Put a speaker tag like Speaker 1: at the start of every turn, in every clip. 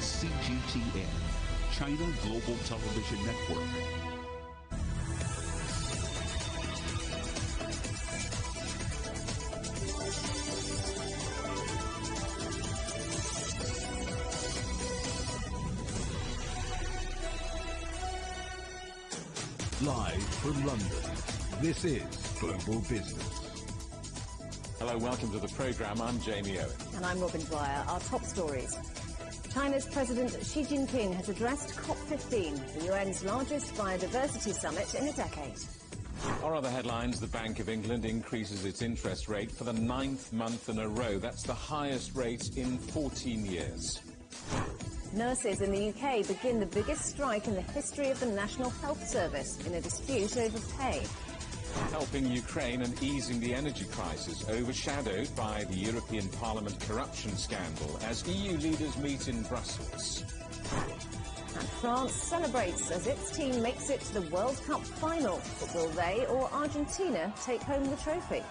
Speaker 1: CGTN, China Global Television Network. Live from London, this is Global Business.
Speaker 2: Hello, welcome to the programme. I'm Jamie Owen.
Speaker 3: And I'm Robin Dwyer. Our top stories. China's President Xi Jinping has addressed COP15, the UN's largest biodiversity summit in a decade.
Speaker 2: Our other headlines, the Bank of England increases its interest rate for the 9th month in a row. That's the highest rate in 14 years.
Speaker 3: Nurses in the UK begin the biggest strike in the history of the National Health Service in a dispute over pay.
Speaker 2: Helping Ukraine and easing the energy crisis, overshadowed by the European Parliament corruption scandal as EU leaders meet in Brussels.
Speaker 3: And France celebrates as its team makes it to the World Cup final. But will they or Argentina take home the trophy?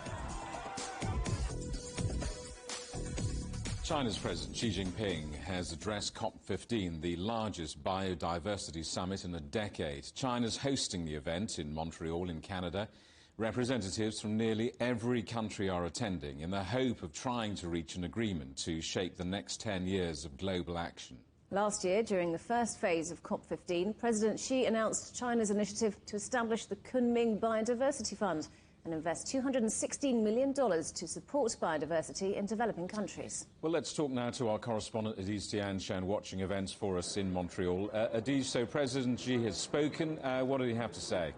Speaker 2: China's President Xi Jinping has addressed COP15, the largest biodiversity summit in a decade. China's hosting the event in Montreal in Canada. Representatives from nearly every country are attending in the hope of trying to reach an agreement to shape the next 10 years of global action.
Speaker 3: Last year, during the first phase of COP15, President Xi announced China's initiative to establish the Kunming Biodiversity Fund and invest $216 million to support biodiversity in developing countries.
Speaker 2: Well, let's talk now to our correspondent, Adiz Tianshan, watching events for us in Montreal. Adiz, so President Xi has spoken. What did he have to say?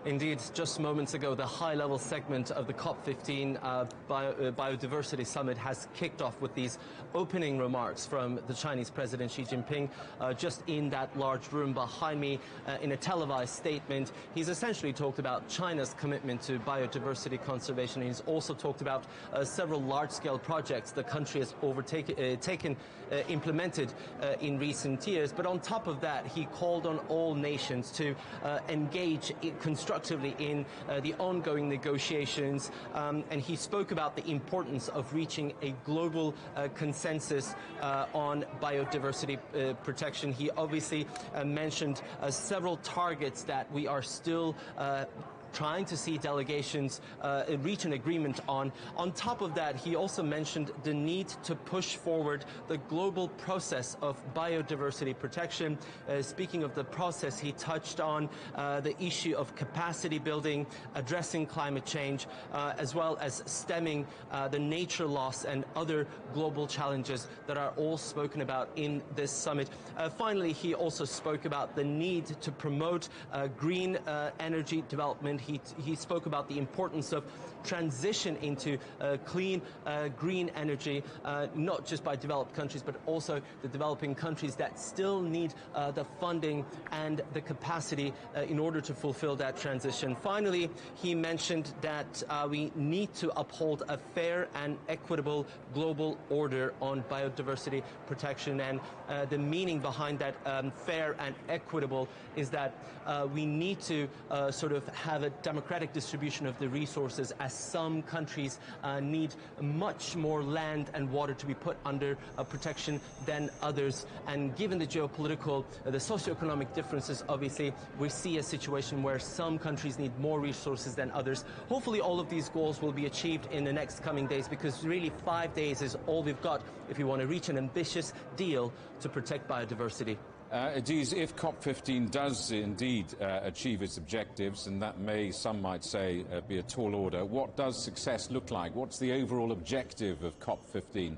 Speaker 4: Indeed, just moments ago, the high-level segment of the COP15 Biodiversity Summit has kicked off with these opening remarks from the Chinese President Xi Jinping. Just in that large room behind me, in a televised statement, he's essentially talked about China's commitment to biodiversity conservation. He's also talked about several large-scale projects the country has implemented in recent years. But on top of that, he called on all nations to engage constructively in the ongoing negotiations, and he spoke about the importance of reaching a global consensus on biodiversity protection. He obviously mentioned several targets that we are still trying to see delegations reach an agreement on. On top of that, he also mentioned the need to push forward the global process of biodiversity protection. Speaking of the process, he touched on the issue of capacity building, addressing climate change, as well as stemming the nature loss and other global challenges that are all spoken about in this summit. Finally, he also spoke about the need to promote green energy development. He spoke about the importance of transition into clean, green energy, not just by developed countries, but also the developing countries that still need the funding and the capacity in order to fulfill that transition. Finally, he mentioned that we need to uphold a fair and equitable global order on biodiversity protection. And the meaning behind that fair and equitable is that we need to sort of have a democratic distribution of the resources, as some countries need much more land and water to be put under protection than others. And given the geopolitical, the socioeconomic differences, obviously, we see a situation where some countries need more resources than others. Hopefully all of these goals will be achieved in the next coming days, because really 5 days is all we've got if we want to reach an ambitious deal to protect biodiversity.
Speaker 2: Adiz, if COP15 does indeed achieve its objectives, and that may, some might say, be a tall order, what does success look like? What's the overall objective of COP15?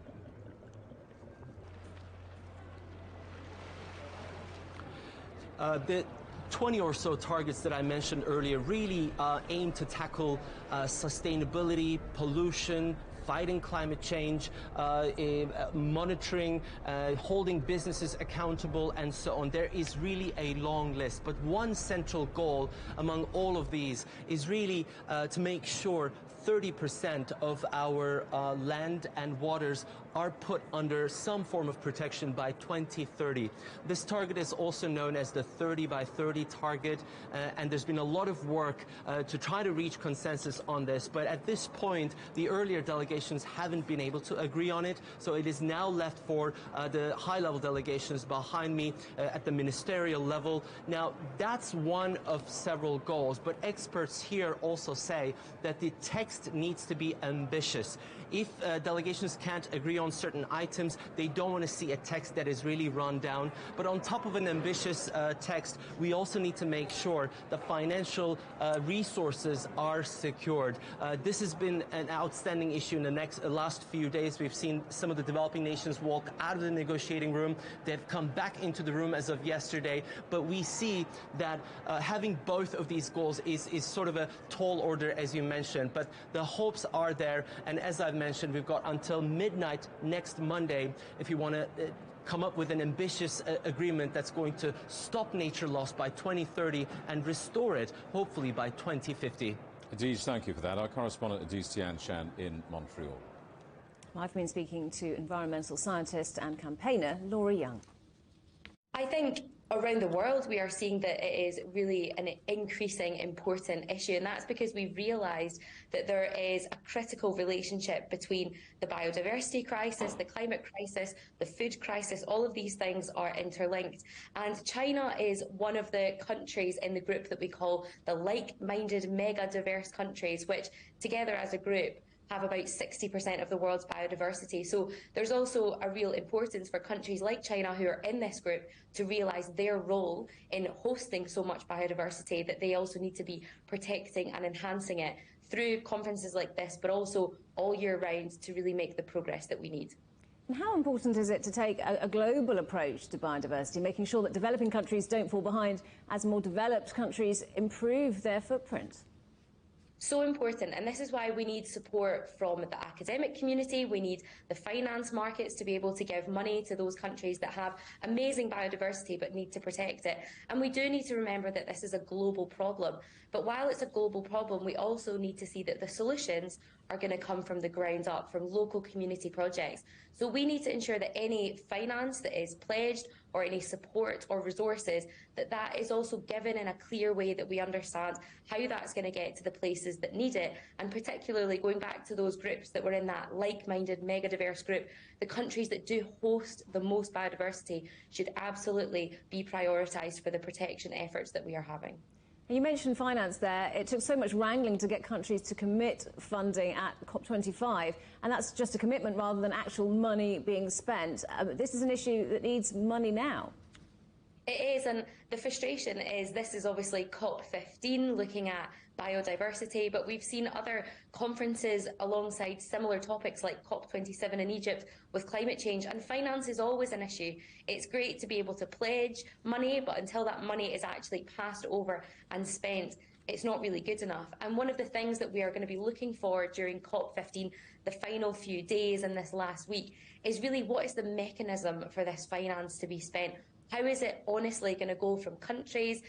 Speaker 4: The 20 or so targets that I mentioned earlier really aim to tackle sustainability, pollution, fighting climate change, monitoring, holding businesses accountable, and so on. There is really a long list, but one central goal among all of these is really to make sure 30% of our land and waters are put under some form of protection by 2030. This target is also known as the 30 by 30 target, and there's been a lot of work to try to reach consensus on this. But at this point, the earlier delegations haven't been able to agree on it, so it is now left for the high-level delegations behind me at the ministerial level. Now, that's one of several goals, but experts here also say that the text needs to be ambitious. If delegations can't agree on certain items, they don't want to see a text that is really run down. But on top of an ambitious text, we also need to make sure the financial resources are secured. This has been an outstanding issue in the last few days. We've seen some of the developing nations walk out of the negotiating room. They've come back into the room as of yesterday. But we see that having both of these goals is sort of a tall order, as you mentioned. But the hopes are there. And as I've mentioned, we've got until midnight next Monday if you want to come up with an ambitious agreement that's going to stop nature loss by 2030 and restore it, hopefully, by 2050.
Speaker 2: Adij, thank you for that. Our correspondent Adij Tianshan in Montreal.
Speaker 3: I've been speaking to environmental scientist and campaigner Laura Young.
Speaker 5: I think around the world we are seeing that it is really an increasing important issue, and that's because we've realised that there is a critical relationship between the biodiversity crisis, the climate crisis, the food crisis. All of these things are interlinked, and China is one of the countries in the group that we call the like-minded mega diverse countries, which together as a group have about 60% of the world's biodiversity. So there's also a real importance for countries like China who are in this group to realise their role in hosting so much biodiversity, that they also need to be protecting and enhancing it through conferences like this, but also all year round to really make the progress that we need.
Speaker 3: And how important is it to take a global approach to biodiversity, making sure that developing countries don't fall behind as more developed countries improve their footprint?
Speaker 5: So important, and this is why we need support from the academic community. We need the finance markets to be able to give money to those countries that have amazing biodiversity but need to protect it. And we do need to remember that this is a global problem. But while it's a global problem, we also need to see that the solutions are going to come from the ground up, from local community projects. So we need to ensure that any finance that is pledged or any support or resources, that is also given in a clear way, that we understand how that's going to get to the places that need it. And particularly going back to those groups that were in that like-minded mega diverse group, the countries that do host the most biodiversity should absolutely be prioritised for the protection efforts that we are having.
Speaker 3: You mentioned finance there. It took so much wrangling to get countries to commit funding at COP25, and that's just a commitment rather than actual money being spent. This is an issue that needs money now.
Speaker 5: It is, and the frustration is this is obviously COP15 looking at biodiversity, but we've seen other conferences alongside similar topics like COP27 in Egypt with climate change, and finance is always an issue. It's great to be able to pledge money, but until that money is actually passed over and spent, it's not really good enough. And one of the things that we are going to be looking for during COP15, the final few days and this last week, is really what is the mechanism for this finance to be spent? How is it honestly going to go from countries,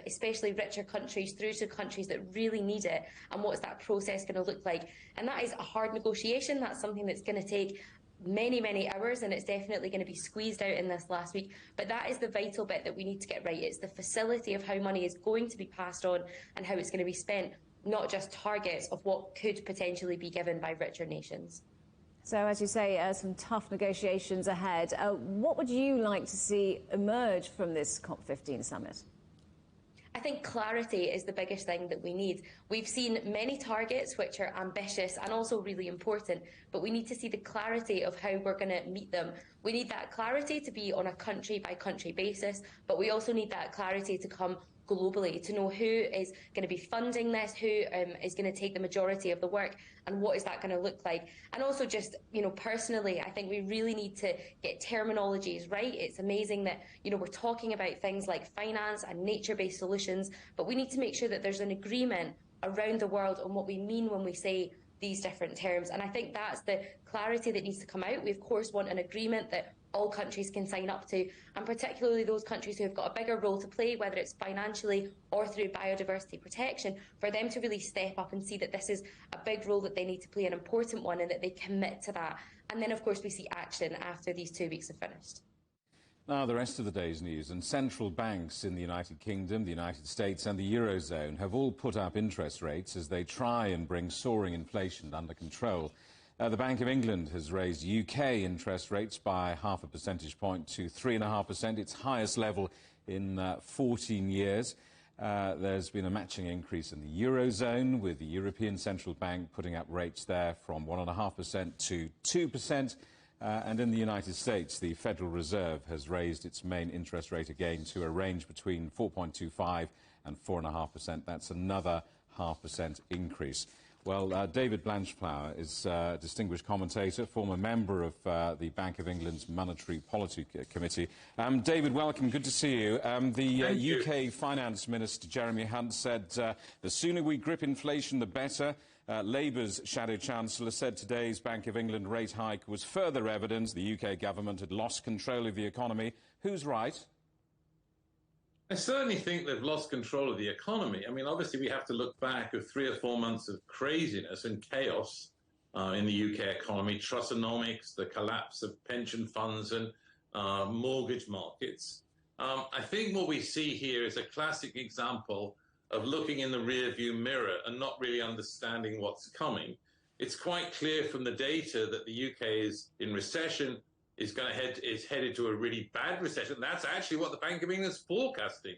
Speaker 5: especially richer countries, through to countries that really need it? And what's that process going to look like? And that is a hard negotiation. That's something that's going to take many, many hours, and it's definitely going to be squeezed out in this last week. But that is the vital bit that we need to get right. It's the facility of how money is going to be passed on and how it's going to be spent, not just targets of what could potentially be given by richer nations.
Speaker 3: So, as you say, some tough negotiations ahead. What would you like to see emerge from this COP15 summit?
Speaker 5: I think clarity is the biggest thing that we need. We've seen many targets which are ambitious and also really important, but we need to see the clarity of how we're going to meet them. We need that clarity to be on a country-by-country basis, but we also need that clarity to come globally, to know who is going to be funding this, who is going to take the majority of the work, and what is that going to look like. And also just, personally, I think we really need to get terminologies right. It's amazing that, we're talking about things like finance and nature-based solutions, but we need to make sure that there's an agreement around the world on what we mean when we say these different terms. And I think that's the clarity that needs to come out. We, of course, want an agreement that all countries can sign up to, and particularly those countries who have got a bigger role to play, whether it's financially or through biodiversity protection, for them to really step up and see that this is a big role that they need to play, an important one, and that they commit to that. And then, of course, we see action after these 2 weeks have finished.
Speaker 2: Now, the rest of the day's news. And central banks in the United Kingdom, the United States and the Eurozone have all put up interest rates as they try and bring soaring inflation under control. The Bank of England has raised UK interest rates by half a percentage point to 3.5%, its highest level in 14 years. There's been a matching increase in the Eurozone, with the European Central Bank putting up rates there from 1.5% to 2%. And in the United States, the Federal Reserve has raised its main interest rate again to a range between 4.25 and 4.5%. That's another 0.5% increase. Well, David Blanchflower is a distinguished commentator, former member of the Bank of England's Monetary Policy Committee. David, welcome. Good to see you. The UK Finance Minister, Jeremy Hunt, said the sooner we grip inflation, the better. Labour's Shadow Chancellor said today's Bank of England rate hike was further evidence the UK government had lost control of the economy. Who's right?
Speaker 6: I certainly think they've lost control of the economy. I mean, obviously, we have to look back at 3 or 4 months of craziness and chaos in the UK economy, trustonomics, the collapse of pension funds and mortgage markets. I think what we see here is a classic example of looking in the rearview mirror and not really understanding what's coming. It's quite clear from the data that the UK is in recession, is headed to a really bad recession. That's actually what the Bank of England is forecasting.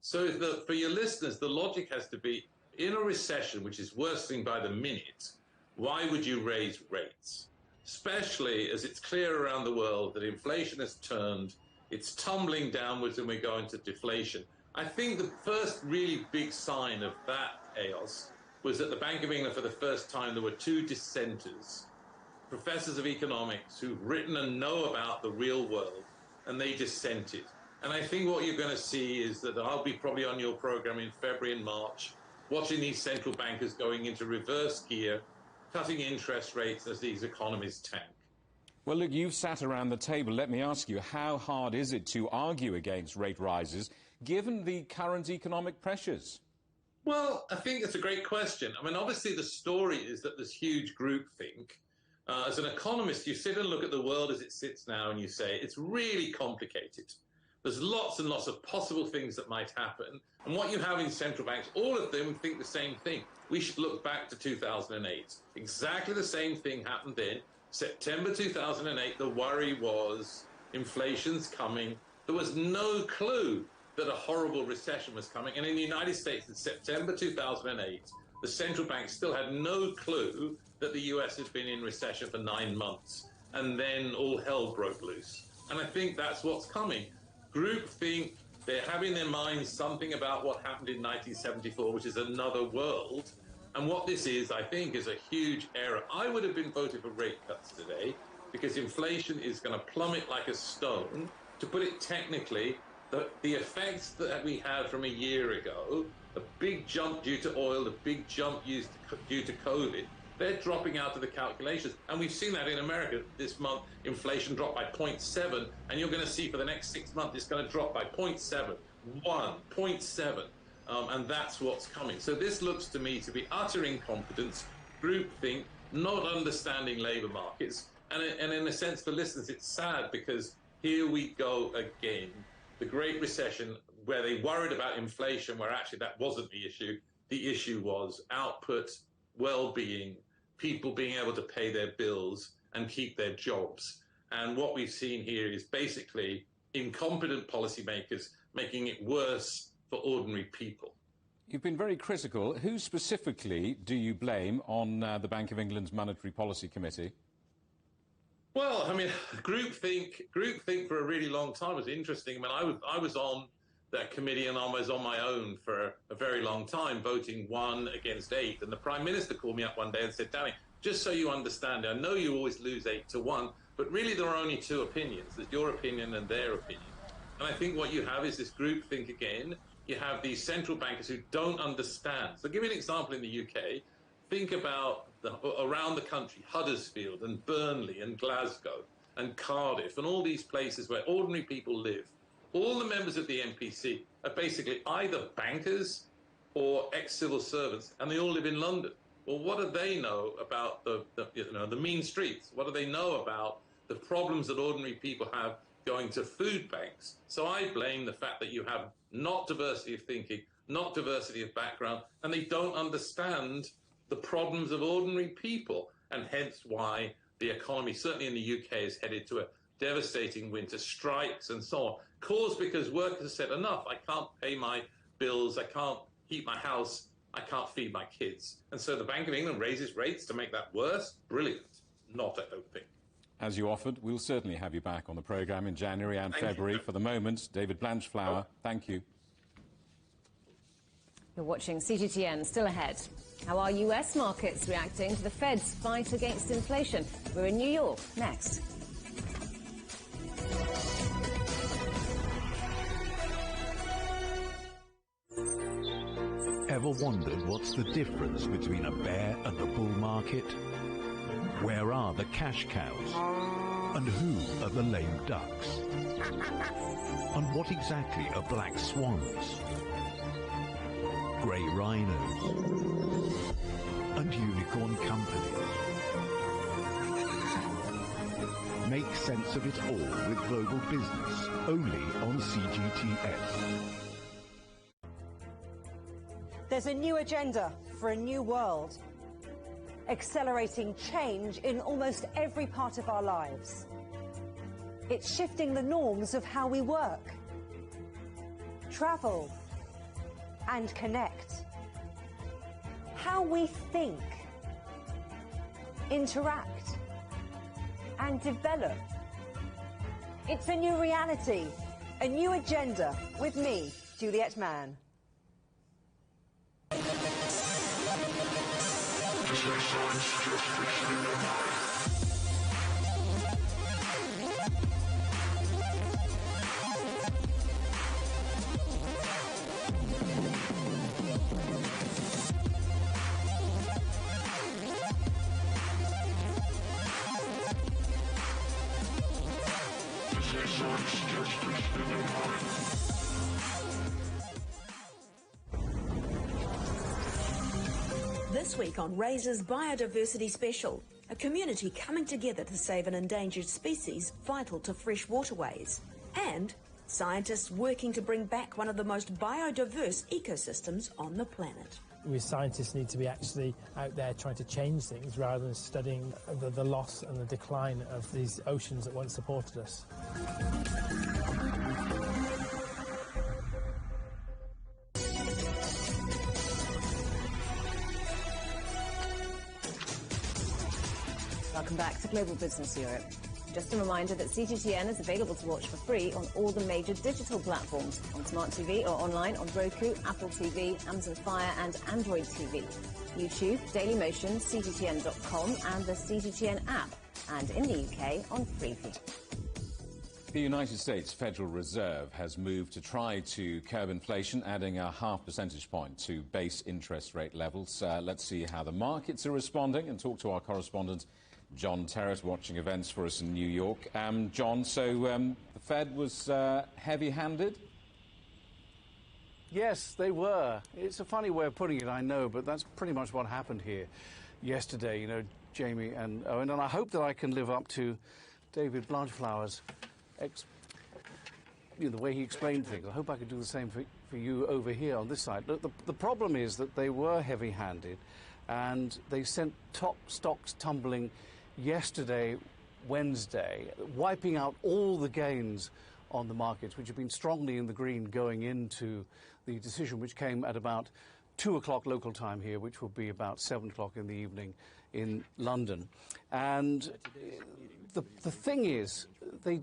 Speaker 6: So for your listeners, the logic has to be, in a recession, which is worsening by the minute, why would you raise rates? Especially as it's clear around the world that inflation has turned, it's tumbling downwards and we're going to deflation. I think the first really big sign of that chaos was that the Bank of England, for the first time, there were 2 dissenters, professors of economics who've written and know about the real world, and they dissented. And I think what you're going to see is that I'll be probably on your program in February and March, watching these central bankers going into reverse gear, cutting interest rates as these economies tank.
Speaker 2: Well, look, you've sat around the table. Let me ask you, how hard is it to argue against rate rises, given the current economic pressures?
Speaker 6: Well, I think it's a great question. I mean, obviously, the story is that there's huge groupthink. As an economist, you sit and look at the world as it sits now and you say, it's really complicated. There's lots and lots of possible things that might happen. And what you have in central banks, all of them think the same thing. We should look back to 2008. Exactly the same thing happened then. September 2008, the worry was inflation's coming. There was no clue that a horrible recession was coming. And in the United States, in September 2008, the central bank still had no clue that the US had been in recession for 9 months. And then all hell broke loose. And I think that's what's coming. Groupthink, they're having in their minds something about what happened in 1974, which is another world. And what this is, I think, is a huge error. I would have been voted for rate cuts today because inflation is going to plummet like a stone. To put it technically, the effects that we had from a year ago, a big jump due to oil, a big jump due to COVID, they're dropping out of the calculations. And we've seen that in America this month. Inflation dropped by 0.7, and you're going to see for the next 6 months it's going to drop by 0.7, 0.7. And that's what's coming. So this looks to me to be utter incompetence, groupthink, not understanding labour markets. And in a sense, for listeners, it's sad because here we go again. The Great Recession, where they worried about inflation, where actually that wasn't the issue. The issue was output, well-being, people being able to pay their bills and keep their jobs. And what we've seen here is basically incompetent policymakers making it worse for ordinary people.
Speaker 2: You've been very critical. Who specifically do you blame on the Bank of England's Monetary Policy Committee?
Speaker 6: Well, I mean, groupthink for a really long time was interesting. I mean, I was on that committee and I was on my own for a very long time, voting 1 against 8. And the Prime Minister called me up one day and said, Danny, just so you understand, I know you always lose 8-1, but really there are only 2 opinions. There's your opinion and their opinion. And I think what you have is this groupthink again. You have these central bankers who don't understand. So I'll give you an example in the UK. think about around the country, Huddersfield and Burnley and Glasgow and Cardiff and all these places where ordinary people live. All the members of the MPC are basically either bankers or ex-civil servants, and they all live in London. Well, what do they know about the mean streets? What do they know about the problems that ordinary people have going to food banks? So I blame the fact that you have not diversity of thinking, not diversity of background, and they don't understand the problems of ordinary people, and hence why the economy, certainly in the UK, is headed to a devastating winter, strikes and so on, caused because workers have said, enough, I can't pay my bills, I can't heat my house, I can't feed my kids. And so the Bank of England raises rates to make that worse. Brilliant. Not, I don't think.
Speaker 2: As you offered, we'll certainly have you back on the programme in January and February. For the moment, David Blanchflower, thank you.
Speaker 3: You're watching CGTN. Still ahead. How are US markets reacting to the Fed's fight against inflation? We're in New York next.
Speaker 1: Ever wondered what's the difference between a bear and a bull market? Where are the cash cows? And who are the lame ducks? And what exactly are black swans? Grey rhinos? And unicorn companies? Make sense of it all with Global Business, only on CGTN.
Speaker 7: There's a new agenda for a new world, accelerating change in almost every part of our lives. It's shifting the norms of how we work, travel, and connect. How we think, interact, and develop. It's a new reality, a new agenda with me, Juliet Mann.
Speaker 8: This week on Razor's Biodiversity Special, a community coming together to save an endangered species vital to fresh waterways, and scientists working to bring back one of the most biodiverse ecosystems on the planet.
Speaker 9: We scientists need to be actually out there trying to change things rather than studying the loss and the decline of these oceans that once supported us.
Speaker 3: Welcome back to Global Business Europe. Just a reminder that CGTN is available to watch for free on all the major digital platforms, on Smart TV or online on Roku, Apple TV, Amazon Fire and Android TV, YouTube, Dailymotion, CGTN.com and the CGTN app, and in the UK on Freeview.
Speaker 2: The United States Federal Reserve has moved to try to curb inflation, adding a half percentage point to base interest rate levels. Let's see how the markets are responding and talk to our correspondent John Terrett, watching events for us in New York. John, so the Fed was heavy-handed?
Speaker 10: Yes, they were. It's a funny way of putting it, I know, but that's pretty much what happened here yesterday, you know, Jamie and Owen. And I hope that I can live up to David Blanchflower's the way he explained things. I hope I could do the same for you over here on this side. The problem is that they were heavy-handed, and they sent top stocks tumbling yesterday, Wednesday, wiping out all the gains on the markets, which have been strongly in the green going into the decision, which came at about 2 o'clock local time here, which will be about 7 o'clock in the evening in London. And the thing is, the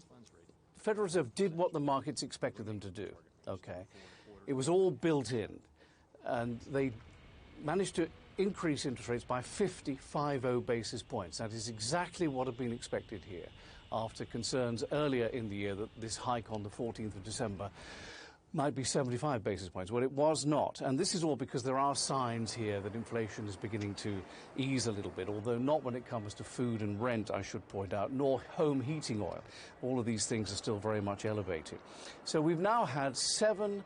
Speaker 10: Federal Reserve did what the markets expected them to do, okay? It was all built in, and they managed to increase interest rates by 50 basis points. That is exactly what had been expected here after concerns earlier in the year that this hike on the 14th of December might be 75 basis points. Well, it was not. And this is all because there are signs here that inflation is beginning to ease a little bit, although not when it comes to food and rent, I should point out, nor home heating oil. All of these things are still very much elevated. So we've now had 7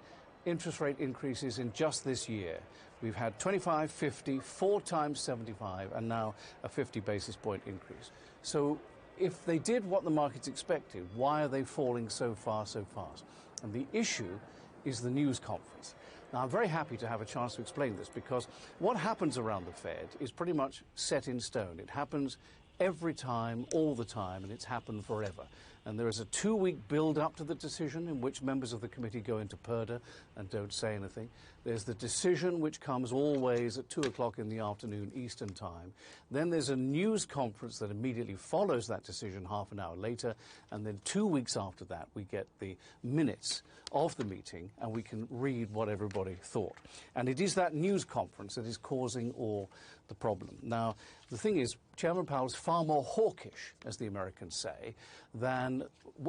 Speaker 10: interest rate increases in just this year. We've had 25, 50, 4 times 75, and now a 50 basis point increase. So if they did what the markets expected, why are they falling so far, so fast? And the issue is the news conference. Now, I'm very happy to have a chance to explain this, because what happens around the Fed is pretty much set in stone. It happens every time, all the time, and it's happened forever. And there is a 2-week build-up to the decision in which members of the committee go into purdah and don't say anything. There's the decision, which comes always at 2 o'clock in the afternoon Eastern Time. Then there's a news conference that immediately follows that decision half an hour later. And then 2 weeks after that, we get the minutes of the meeting, and we can read what everybody thought. And it is that news conference that is causing all the problem. Now, the thing is, Chairman Powell is far more hawkish, as the Americans say, than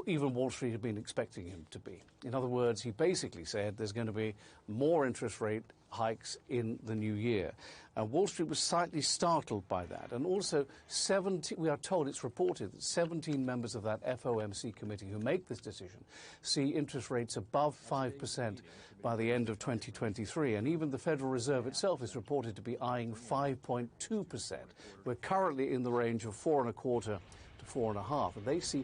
Speaker 10: even Wall Street had been expecting him to be. In other words, he basically said there's going to be more interest rate hikes in the new year. And Wall Street was slightly startled by that. And also, we are told, it's reported, that 17 members of that FOMC committee who make this decision see interest rates above 5% by the end of 2023. And even the Federal Reserve itself is reported to be eyeing 5.2%. We're currently in the range of 4.25% to 4.5%. And they see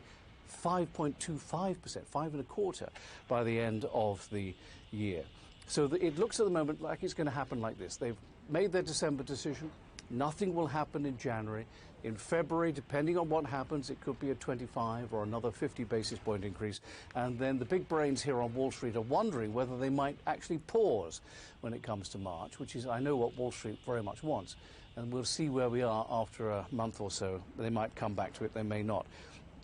Speaker 10: 5.25%, 5.25% by the end of the year. So it looks at the moment like it's going to happen like this. They've made their December decision. Nothing will happen in January. In February, depending on what happens, it could be a 25 or another 50 basis point increase. And then the big brains here on Wall Street are wondering whether they might actually pause when it comes to March, which is, I know, what Wall Street very much wants. And we'll see where we are after a month or so. They might come back to it, they may not.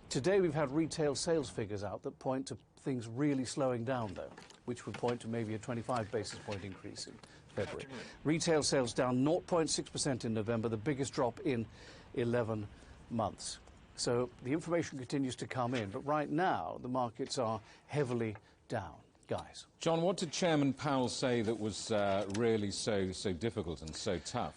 Speaker 10: Today we've had retail sales figures out that point to things really slowing down, though, which would point to maybe a 25 basis point increase in February. Retail sales down 0.6% in November, the biggest drop in 11 months. So the information continues to come in, but right now the markets are heavily down. Guys.
Speaker 2: John, what did Chairman Powell say that was really so difficult and so tough?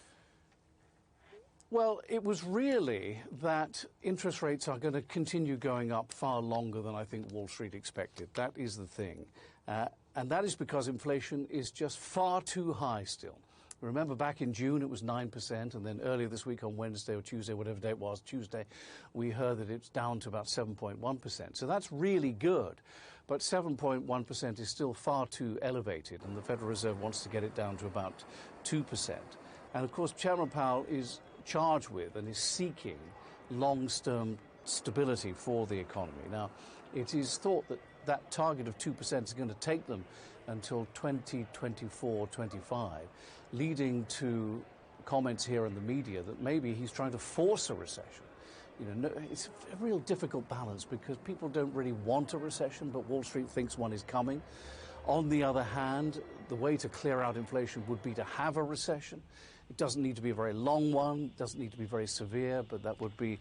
Speaker 10: Well, it was really that interest rates are going to continue going up far longer than I think Wall Street expected. That is the thing. And that is because inflation is just far too high still. Remember, back in June, it was 9%, and then earlier this week on Wednesday or Tuesday, whatever day it was, Tuesday, we heard that it's down to about 7.1%. So that's really good. But 7.1% is still far too elevated, and the Federal Reserve wants to get it down to about 2%. And, of course, Chairman Powell is charged with and is seeking long-term stability for the economy. Now, it is thought that that target of 2% is going to take them until 2024-25, leading to comments here in the media that maybe he's trying to force a recession. You know, it's a real difficult balance because people don't really want a recession, but Wall Street thinks one is coming. On the other hand, the way to clear out inflation would be to have a recession. It doesn't need to be a very long one, it doesn't need to be very severe, but that would be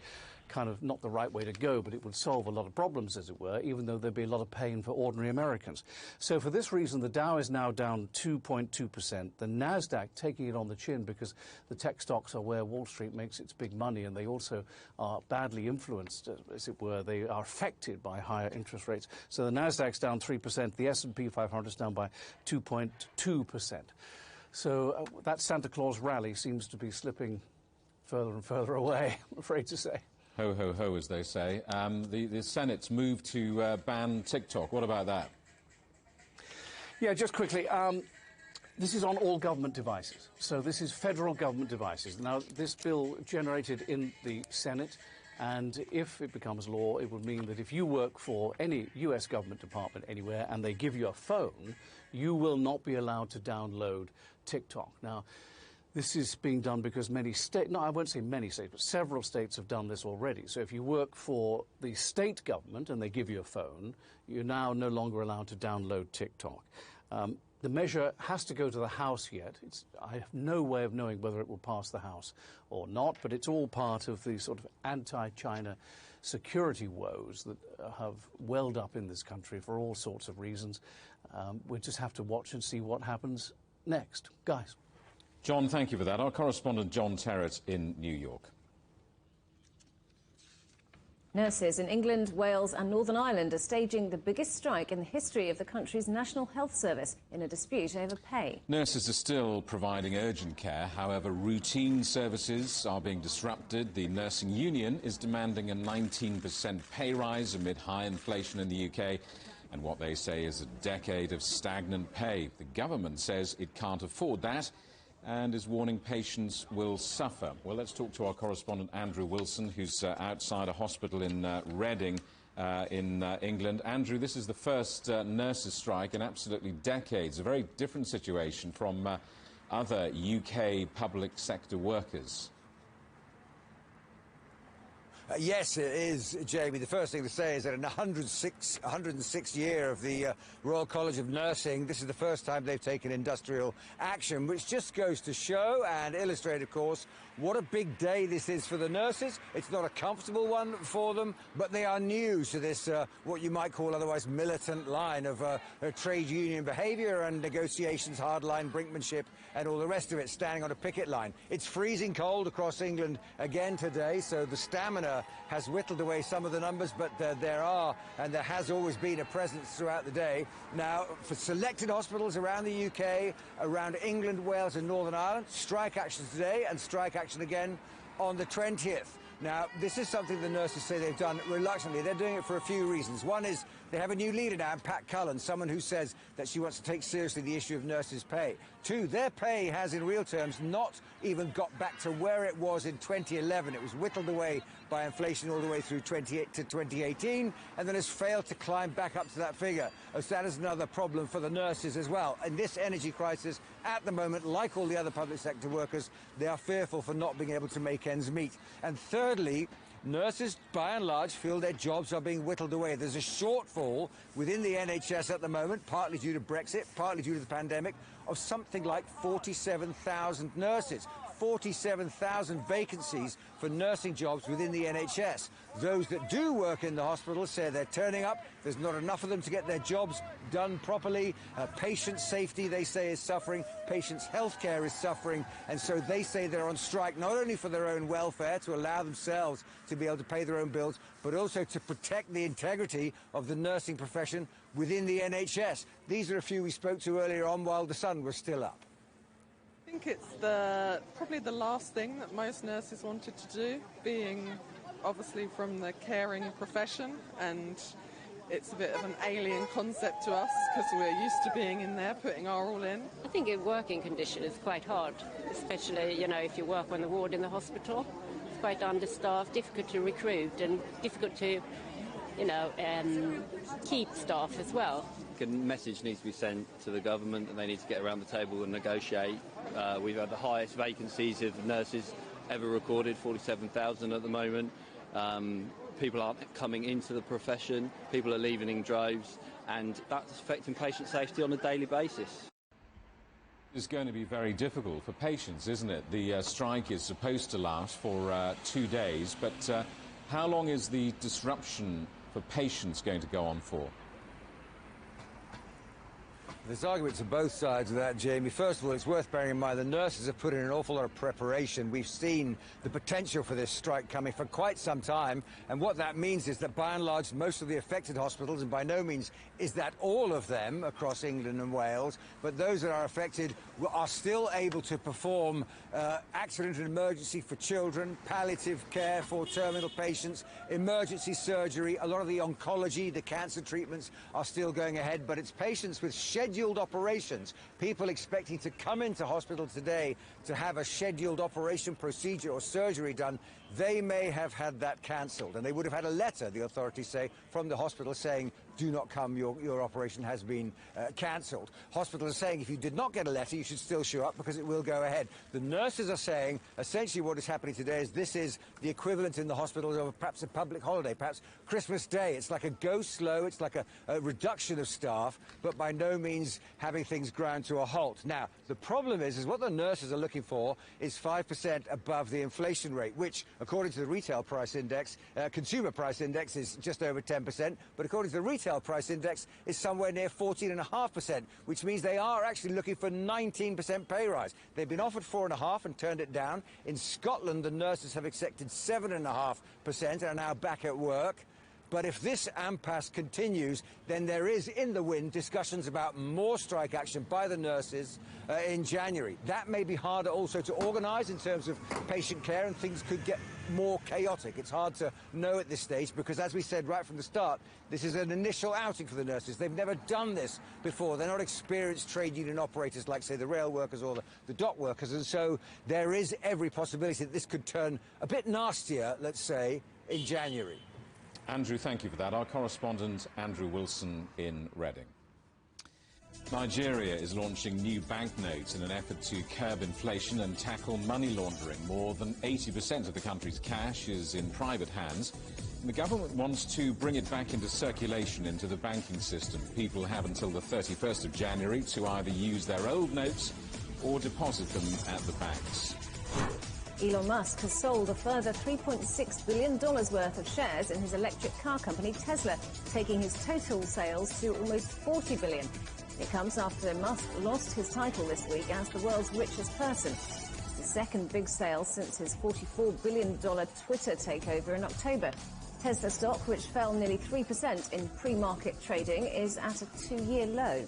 Speaker 10: kind of not the right way to go, but it would solve a lot of problems, as it were, even though there'd be a lot of pain for ordinary Americans. So for this reason, the Dow is now down 2.2%. The NASDAQ taking it on the chin because the tech stocks are where Wall Street makes its big money, and they also are badly influenced, as it were. They are affected by higher interest rates. So the NASDAQ's down 3%. The S&P 500 is down by 2.2%. So that Santa Claus rally seems to be slipping further and further away, I'm afraid to say.
Speaker 2: Ho, ho, ho, as they say. The Senate's moved to ban TikTok. What about that?
Speaker 10: Yeah, just quickly. This is on all government devices. So this is federal government devices. Now, this bill generated in the Senate, and if it becomes law, it would mean that if you work for any U.S. government department anywhere and they give you a phone, you will not be allowed to download TikTok. Now, this is being done because many states, no, I won't say many states, but several states have done this already. So if you work for the state government and they give you a phone, you're now no longer allowed to download TikTok. The measure has to go to the House yet. I have no way of knowing whether it will pass the House or not, but it's all part of the sort of anti-China security woes that have welled up in this country for all sorts of reasons. We just have to watch and see what happens next. Guys.
Speaker 2: John, thank you for that. Our correspondent John Terrett in New York.
Speaker 3: Nurses in England, Wales and Northern Ireland are staging the biggest strike in the history of the country's National Health Service in a dispute over pay.
Speaker 2: Nurses are still providing urgent care. However, routine services are being disrupted. The nursing union is demanding a 19% pay rise amid high inflation in the UK and what they say is a decade of stagnant pay. The government says it can't afford that and is warning patients will suffer. Well, let's talk to our correspondent Andrew Wilson, who's outside a hospital in Reading in England. Andrew, this is the first nurses' strike in absolutely decades, a very different situation from other UK public sector workers.
Speaker 11: Yes, it is, Jamie. The first thing to say is that in the 106th year of the Royal College of Nursing, this is the first time they've taken industrial action, which just goes to show and illustrate, of course, what a big day this is for the nurses. It's not a comfortable one for them, but they are new to this, what you might call otherwise militant line of trade union behaviour and negotiations, hardline brinkmanship and all the rest of it, standing on a picket line. It's freezing cold across England again today, so the stamina has whittled away some of the numbers, but there are, and there has always been, a presence throughout the day. Now, for selected hospitals around the UK, around England, Wales and Northern Ireland, strike action today and strike action again on the 20th. Now, this is something the nurses say they've done reluctantly. They're doing it for a few reasons. One is they have a new leader now, Pat Cullen, someone who says that she wants to take seriously the issue of nurses' pay. Two, their pay has, in real terms, not even got back to where it was in 2011. It was whittled away by inflation all the way through 2018, and then has failed to climb back up to that figure. So that is another problem for the nurses as well. In this energy crisis, at the moment, like all the other public sector workers, they are fearful for not being able to make ends meet. And thirdly, nurses, by and large, feel their jobs are being whittled away. There's a shortfall within the NHS at the moment, partly due to Brexit, partly due to the pandemic, of something like 47,000 nurses. 47,000 vacancies for nursing jobs within the NHS. Those that do work in the hospitals say they're turning up. There's not enough of them to get their jobs done properly. Patient safety, they say, is suffering. Patients' health care is suffering. And so they say they're on strike not only for their own welfare, to allow themselves to be able to pay their own bills, but also to protect the integrity of the nursing profession within the NHS. These are a few we spoke to earlier on while the sun was still up.
Speaker 12: I think it's probably the last thing that most nurses wanted to do, being obviously from the caring profession, and it's a bit of an alien concept to us because we're used to being in there, putting our all in.
Speaker 13: I think a working condition is quite hard, especially, you know, if you work on the ward in the hospital. It's quite understaffed, difficult to recruit and difficult to, you know, keep staff as well.
Speaker 14: A message needs to be sent to the government and they need to get around the table and negotiate. We've had the highest vacancies of nurses ever recorded, 47,000 at the moment. People aren't coming into the profession, people are leaving in droves, and that's affecting patient safety on a daily basis.
Speaker 2: It's going to be very difficult for patients, isn't it? The strike is supposed to last for 2 days, but how long is the disruption for patients going to go on for?
Speaker 11: There's arguments on both sides of that, Jamie. First of all, it's worth bearing in mind the nurses have put in an awful lot of preparation. We've seen the potential for this strike coming for quite some time, and what that means is that by and large most of the affected hospitals, and by no means is that all of them across England and Wales, but those that are affected are still able to perform accident and emergency for children, palliative care for terminal patients, emergency surgery. A lot of the oncology, the cancer treatments are still going ahead, but it's patients with scheduled operations, people expecting to come into hospital today to have a scheduled operation, procedure or surgery done. They may have had that cancelled, and they would have had a letter, the authorities say, from the hospital saying, do not come, your operation has been cancelled. Hospitals are saying if you did not get a letter, you should still show up because it will go ahead. The nurses are saying essentially what is happening today is this is the equivalent in the hospitals of perhaps a public holiday, perhaps Christmas Day. It's like a go slow, it's like a reduction of staff, but by no means having things ground to a halt. Now, the problem is what the nurses are looking for is 5% above the inflation rate, which, According to the retail price index, consumer price index is just over 10%, but according to the retail price index, is somewhere near 14.5%, which means they are actually looking for 19% pay rise. They've been offered 4.5% and turned it down. In Scotland, the nurses have accepted 7.5% and are now back at work. But if this impasse continues, then there is in the wind discussions about more strike action by the nurses in January. That may be harder also to organise in terms of patient care, and things could get more chaotic. It's hard to know at this stage because, as we said right from the start, this is an initial outing for the nurses. They've never done this before. They're not experienced trade union operators like, say, the rail workers or the dock workers. And so there is every possibility that this could turn a bit nastier, let's say, in January.
Speaker 2: Andrew, thank you for that. Our correspondent, Andrew Wilson in Reading. Nigeria is launching new banknotes in an effort to curb inflation and tackle money laundering. More than 80% of the country's cash is in private hands. And the government wants to bring it back into circulation into the banking system. People have until the 31st of January to either use their old notes or deposit them at the banks.
Speaker 3: Elon Musk has sold a further $3.6 billion worth of shares in his electric car company Tesla, taking his total sales to almost $40 billion. It comes after Musk lost his title this week as the world's richest person. The second big sale since his $44 billion Twitter takeover in October. Tesla stock, which fell nearly 3% in pre-market trading, is at a two-year low.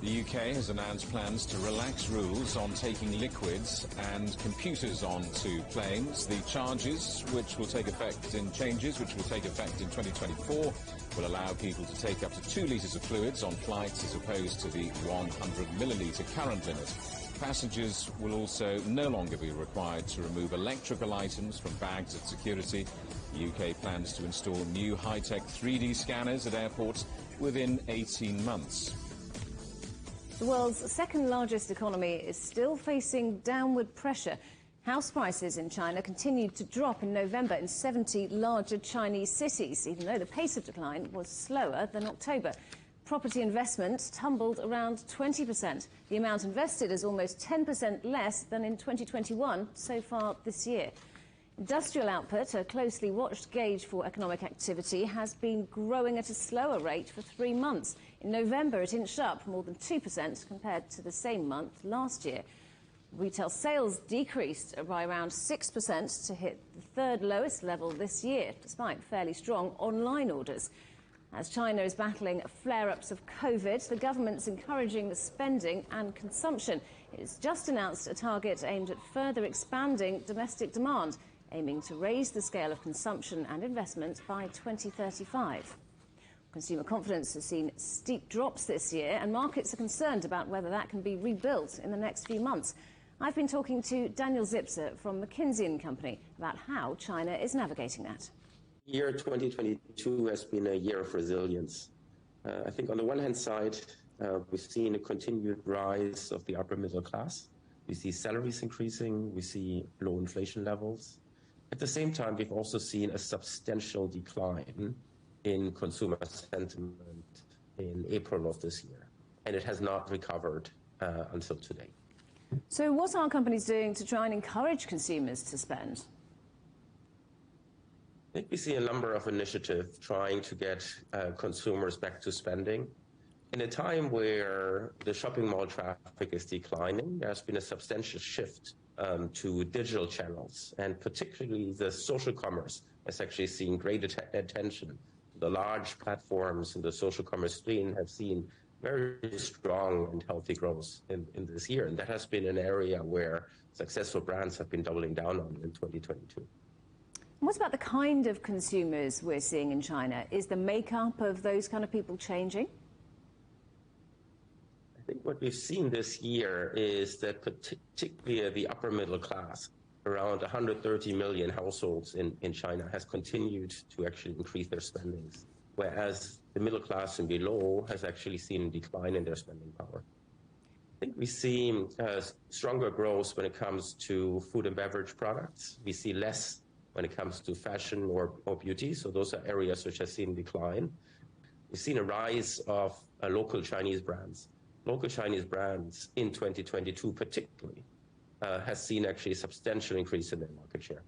Speaker 2: The UK has announced plans to relax rules on taking liquids and computers onto planes. The changes, which will take effect in 2024, will allow people to take up to 2 litres of fluids on flights as opposed to the 100 millilitre current limit. Passengers will also no longer be required to remove electrical items from bags at security. The UK plans to install new high-tech 3D scanners at airports within 18 months.
Speaker 3: The world's second largest economy is still facing downward pressure. House prices in China continued to drop in November in 70 larger Chinese cities, even though the pace of decline was slower than October. Property investment tumbled around 20%. The amount invested is almost 10% less than in 2021 so far this year. Industrial output, a closely watched gauge for economic activity, has been growing at a slower rate for 3 months. In November, it inched up more than 2% compared to the same month last year. Retail sales decreased by around 6% to hit the third lowest level this year, despite fairly strong online orders. As China is battling flare-ups of COVID, the government's encouraging spending and consumption. It has just announced a target aimed at further expanding domestic demand, aiming to raise the scale of consumption and investment by 2035. Consumer confidence has seen steep drops this year, and markets are concerned about whether that can be rebuilt in the next few months. I've been talking to Daniel Zipser from McKinsey & Company about how China is navigating that.
Speaker 15: Year 2022 has been a year of resilience. I think on the one hand side, we've seen a continued rise of the upper middle class. We see salaries increasing, we see low inflation levels. At the same time, we've also seen a substantial decline in consumer sentiment in April of this year, and it has not recovered until today.
Speaker 3: So what are companies doing to try and encourage consumers to spend?
Speaker 15: I think we see a number of initiatives trying to get consumers back to spending. In a time where the shopping mall traffic is declining, there's been a substantial shift to digital channels, and particularly the social commerce has actually seen great attention. The large platforms in the social commerce scene have seen very strong and healthy growth in this year, and that has been an area where successful brands have been doubling down on in 2022.
Speaker 3: What about the kind of consumers we're seeing in China? Is the makeup of those kind of people changing?
Speaker 15: I think what we've seen this year is that particularly the upper middle class, around 130 million households in China, has continued to actually increase their spendings, whereas the middle class and below has actually seen a decline in their spending power. I think we see stronger growth when it comes to food and beverage products. We see less when it comes to fashion or beauty, so those are areas which have seen decline. We've seen a rise of local Chinese brands. Local Chinese brands in 2022 particularly has seen actually a substantial increase in their market share.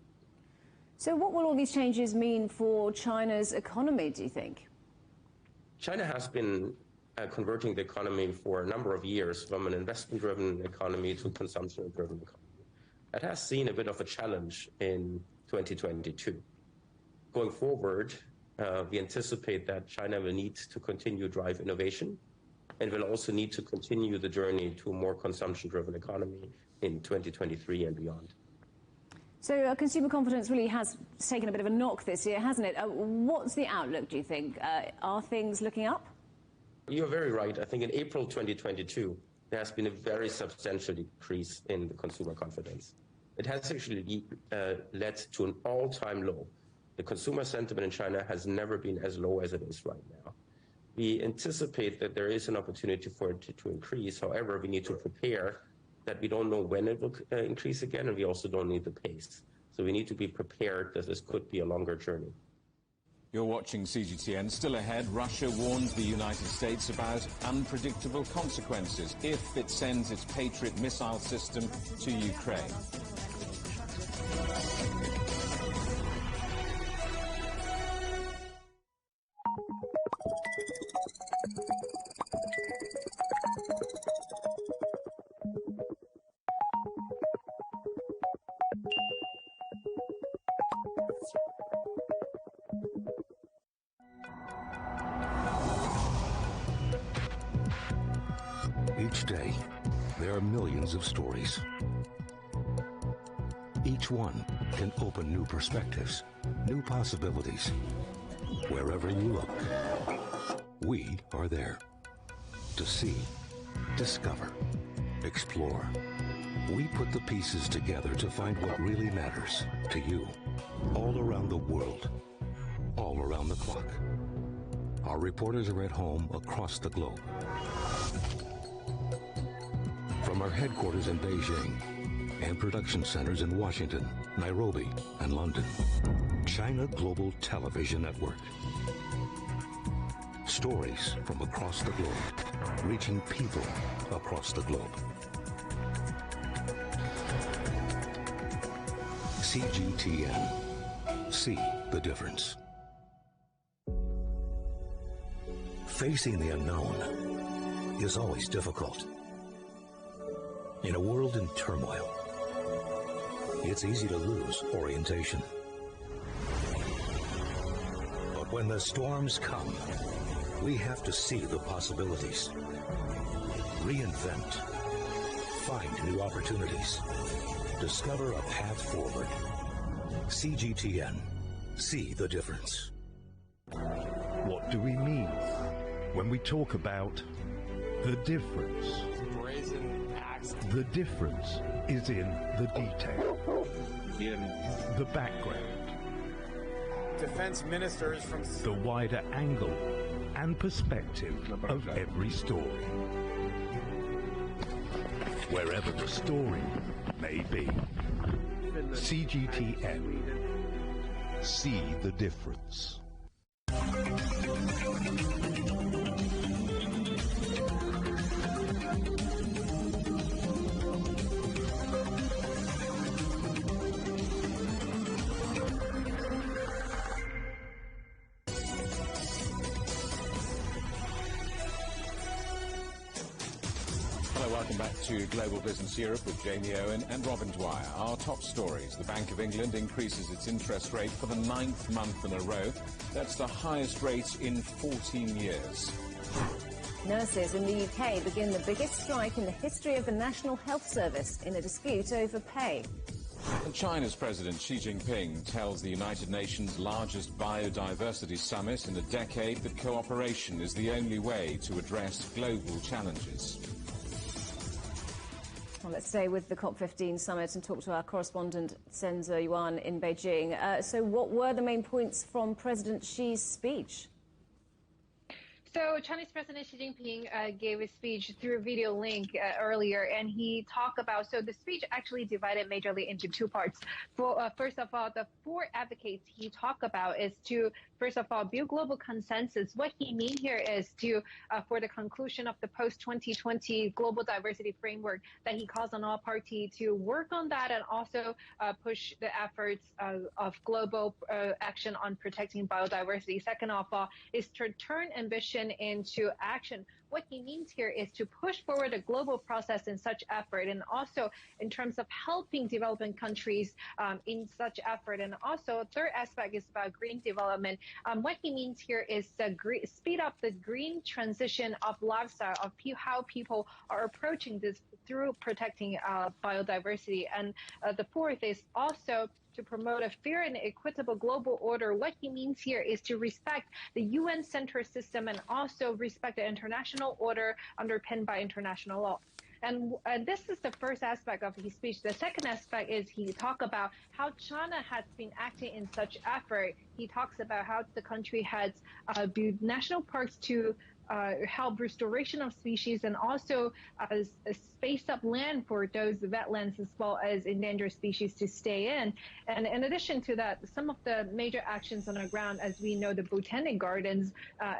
Speaker 3: So what will all these changes mean for China's economy, do you think?
Speaker 15: China has been converting the economy for a number of years from an investment-driven economy to a consumption-driven economy. It has seen a bit of a challenge in 2022. Going forward, we anticipate that China will need to continue to drive innovation and will also need to continue the journey to a more consumption-driven economy in 2023 and beyond.
Speaker 3: So consumer confidence really has taken a bit of a knock this year, hasn't it? What's the outlook, do you think? Are things looking up?
Speaker 15: You're very right. I think in April 2022, there has been a very substantial decrease in the consumer confidence. It has actually led to an all-time low. The consumer sentiment in China has never been as low as it is right now. We anticipate that there is an opportunity for it to increase. However, we need to prepare that we don't know when it will increase again, and we also don't need the pace. So we need to be prepared that this could be a longer journey.
Speaker 2: You're watching CGTN. Still ahead, Russia warns the United States about unpredictable consequences if it sends its Patriot missile system to Ukraine.
Speaker 1: Each day, there are millions of stories. Each one can open new perspectives, new possibilities. Wherever you look, we are there to see, discover, explore. We put the pieces together to find what really matters to you, all around the world, all around the clock. Our reporters are at home across the globe. From our headquarters in Beijing and production centers in Washington, Nairobi, and London, China Global Television Network. Stories from across the globe, reaching people across the globe. CGTN. See the difference. Facing the unknown is always difficult. In a world in turmoil, it's easy to lose orientation. But when the storms come, we have to see the possibilities, reinvent, find new opportunities, discover a path forward. CGTN. See the difference. What do we mean when we talk about the difference? The difference is in the detail, the background,
Speaker 16: defense ministers from
Speaker 1: the wider angle and perspective of every story. Wherever the story may be. CGTN. See the difference.
Speaker 2: Welcome back to Global Business Europe with Jamie Owen and Robin Dwyer. Our top stories. The Bank of England increases its interest rate for the 9th month in a row. That's the highest rate in 14 years.
Speaker 3: Nurses in the UK begin the biggest strike in the history of the National Health Service in a dispute over pay.
Speaker 2: And China's President Xi Jinping tells the United Nations' largest biodiversity summit in a decade that cooperation is the only way to address global challenges.
Speaker 3: Well, let's stay with the COP15 summit and talk to our correspondent Senzo Yuan in Beijing. So what were the main points from President Xi's speech?
Speaker 17: So Chinese President Xi Jinping gave a speech through a video link earlier, and he talked about, so the speech actually divided majorly into two parts. First of all, the four advocates he talked about is to, first of all, build global consensus. What he means here is to, for the conclusion of the post-2020 global diversity framework, that he calls on all parties to work on that and also push the efforts of global action on protecting biodiversity. Second of all, is to turn ambition into action. What he means here is to push forward a global process in such effort, and also in terms of helping developing countries in such effort. And also, third aspect is about green development. What he means here is to speed up the green transition of lifestyle, of how people are approaching this through protecting biodiversity. And the fourth is also to promote a fair and equitable global order. What he means here is to respect the UN-centered system and also respect the international order underpinned by international law. And this is the first aspect of his speech. The second aspect is he talked about how China has been acting in such effort. He talks about how the country has built national parks to help restoration of species and also space up land for those wetlands as well as endangered species to stay in. And in addition to that, some of the major actions on the ground, as we know, the botanic gardens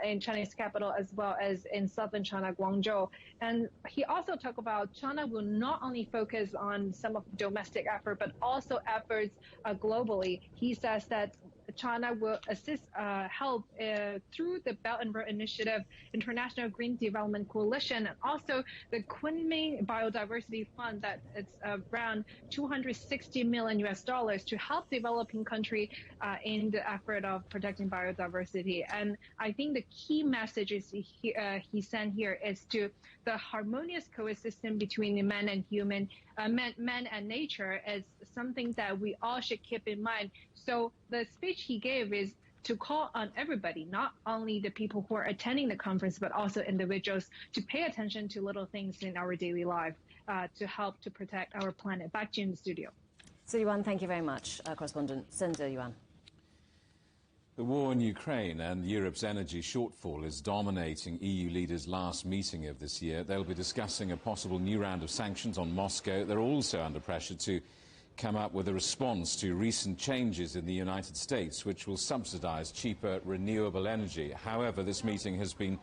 Speaker 17: in Chinese capital as well as in southern China, Guangzhou. And he also talked about China will not only focus on some of the domestic effort, but also efforts globally. He says that China will assist, help through the Belt and Road Initiative, International Green Development Coalition, and also the Kunming Biodiversity Fund that it's around $260 million to help developing countries in the effort of protecting biodiversity. And I think the key message is he sent here is to the harmonious coexistence between man and human, man and nature is something that we all should keep in mind. So the speech he gave is to call on everybody, not only the people who are attending the conference, but also individuals to pay attention to little things in our daily life to help to protect our planet. Back to you in the studio.
Speaker 3: So, Yuan, thank you very much, correspondent Sender Yuan.
Speaker 2: The war in Ukraine and Europe's energy shortfall is dominating EU leaders' last meeting of this year. They'll be discussing a possible new round of sanctions on Moscow. They're also under pressure to come up with a response to recent changes in the United States, which will subsidize cheaper renewable energy. However, this meeting has been